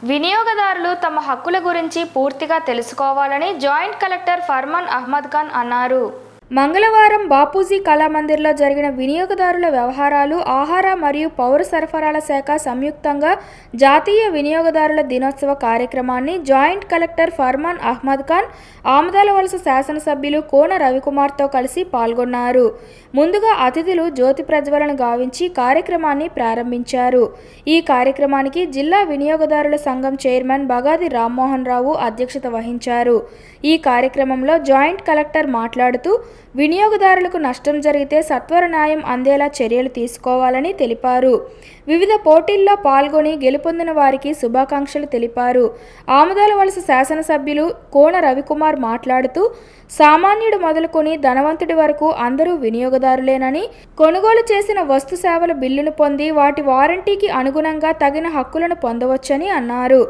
వినియోగదారులు తమ హక్కుల గురించి పూర్తిగా తెలుసుకోవాలని జాయింట్ కలెక్టర్ ఫర్మాన్ అహ్మద్ ఖాన్ అన్నారు. మంగళవారం బాపూజీ కళామందిర్లో జరిగిన వినియోగదారుల వ్యవహారాలు, ఆహార మరియు పౌర సరఫరాల శాఖ సంయుక్తంగా జాతీయ వినియోగదారుల దినోత్సవ కార్యక్రమాన్ని జాయింట్ కలెక్టర్ ఫర్మాన్ అహ్మద్ ఖాన్, ఆమదాలవలస శాసనసభ్యులు కోన రవికుమార్తో కలిసి పాల్గొన్నారు. ముందుగా అతిథులు జ్యోతి ప్రజ్వలన గావించి కార్యక్రమాన్ని ప్రారంభించారు. ఈ కార్యక్రమానికి జిల్లా వినియోగదారుల సంఘం చైర్మన్ బగాది రామ్మోహన్ రావు అధ్యక్షత వహించారు. ఈ కార్యక్రమంలో జాయింట్ కలెక్టర్ మాట్లాడుతూ వినియోగదారులకు నష్టం జరిగితే సత్వర న్యాయం అందేలా చర్యలు తీసుకోవాలని తెలిపారు. వివిధ పోటీల్లో పాల్గొని గెలుపొందిన వారికి శుభాకాంక్షలు తెలిపారు. ఆమదాలవలస శాసనసభ్యులు కోన రవికుమార్ మాట్లాడుతూ సామాన్యుడు మొదలుకొని ధనవంతుడి వరకు అందరూ వినియోగదారులేనని, కొనుగోలు చేసిన వస్తు సేవల బిల్లును పొంది వాటి వారంటీకి అనుగుణంగా తగిన హక్కులను పొందవచ్చని అన్నారు.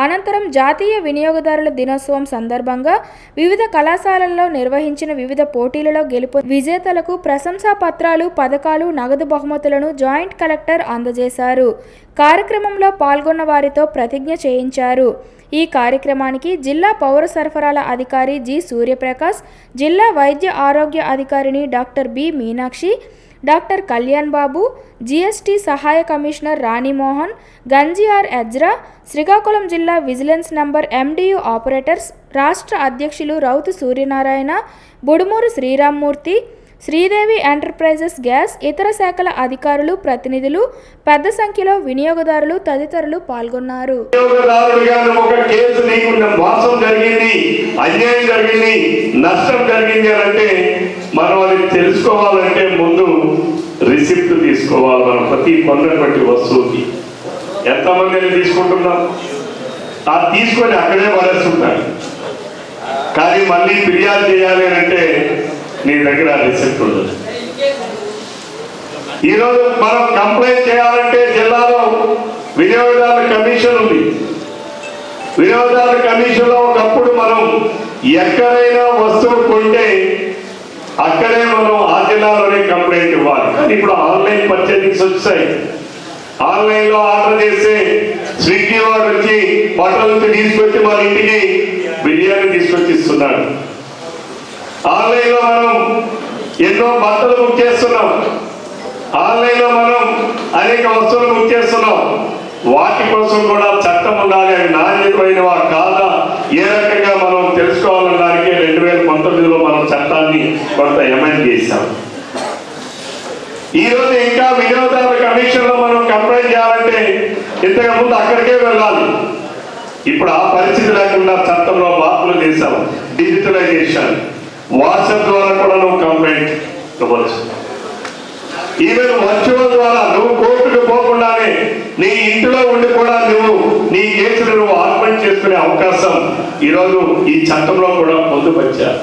అనంతరం జాతీయ వినియోగదారుల దినోత్సవం సందర్భంగా వివిధ కళాశాలల్లో నిర్వహించిన వివిధ పోటీలలో గెలుపు విజేతలకు ప్రశంసా పత్రాలు, పథకాలు, నగదు బహుమతులను జాయింట్ కలెక్టర్ అందజేశారు. కార్యక్రమంలో పాల్గొన్న వారితో ప్రతిజ్ఞ చేయించారు. ఈ కార్యక్రమానికి జిల్లా పౌర సరఫరాల అధికారి జి సూర్యప్రకాష్, జిల్లా వైద్య ఆరోగ్య అధికారిని doctor B Meenakshi, doctor Kalyan Babu, GST సహాయ కమిషనర్ రాణిమోహన్, గంజిఆర్ ఎజ్రా, శ్రీకాకుళం జిల్లా విజిలెన్స్ నంబర్ MDU ఆపరేటర్స్ రాష్ట్ర అధ్యక్షులు రౌతు సూర్యనారాయణ, బుడుమూరు శ్రీరామ్మూర్తి, శ్రీదేవి ఎంటర్ప్రైజెస్ గ్యాస్, ఇతర శాఖల అధికారులు, ప్రతినిధులు, పెద్ద సంఖ్యలో వినియోగదారులు తదితరులు పాల్గొన్నారు. మనం అది తెలుసుకోవాలంటే ముందు రిసిప్ట్ తీసుకోవాలి. మనం ప్రతి కొన్నటువంటి వస్తువుకి ఎంతమంది తీసుకుంటున్నాం, అది తీసుకొని అక్కడే పడేస్తుంటారు. కానీ మళ్ళీ ఫిర్యాదు చేయాలి అంటే నీ దగ్గర రిసిప్ట్ ఉండదు. ఈరోజు మనం కంప్లైంట్ చేయాలంటే జిల్లాలో వినియోగదారుల కమిషన్ ఉంది. వినియోగదారుల కమిషన్లో ఒకప్పుడు మనం ఎక్కడైనా వస్తువు కొంటే అక్కడే మనం ఆ జిల్లాలోనే కంప్లైంట్ ఇవ్వాలి. కానీ ఇప్పుడు ఆన్లైన్ పర్చేసింగ్స్ వచ్చాయి. ఆన్లైన్లో ఆర్డర్ చేస్తే స్విగ్గీ వాడు వచ్చి హోటల్ నుంచి తీసుకొచ్చి మన ఇంటికి బిర్యానీ తీసుకొచ్చి ఇస్తున్నాడు. ఆన్లైన్లో మనం ఎన్నో బట్టలు బుక్ చేస్తున్నాం. ఆన్లైన్లో మనం అనేక వస్తువులు బుక్ చేస్తున్నాం. వాటి కోసం కూడా చట్టం ఉండాలి. అవి నాణ్యమైనవా కాదా ఏ రకంగా మనం తెలుసుకోవాలనడానికి 2019లో మనం చట్టాన్ని కొంత అమెండ్ చేశాం. ఈరోజు ఇంకా వినియోగదారుల కమిషన్లో మనం కంప్లైంట్ చేయాలంటే ఇంతకు ముందు అక్కడికే వెళ్ళాలి. ఇప్పుడు ఆ పరిస్థితి లేకుండా చట్టంలో మార్పులు చేశాం. డిజిటలైజేషన్, వాట్సాప్ ద్వారా కూడా నువ్వు కంప్లైంట్ ఇవ్వచ్చు. ఈవెన్ వర్చువల్ ద్వారా నువ్వు కోర్టుకు పోకుండానే నీ ఇంటిలో ఉండి కూడా నువ్వు నీ కేసులు నువ్వు ఆర్గ్యుమెంట్ చేసుకునే అవకాశం ఈరోజు ఈ చట్టంలో కూడా పొందుపరిచారు.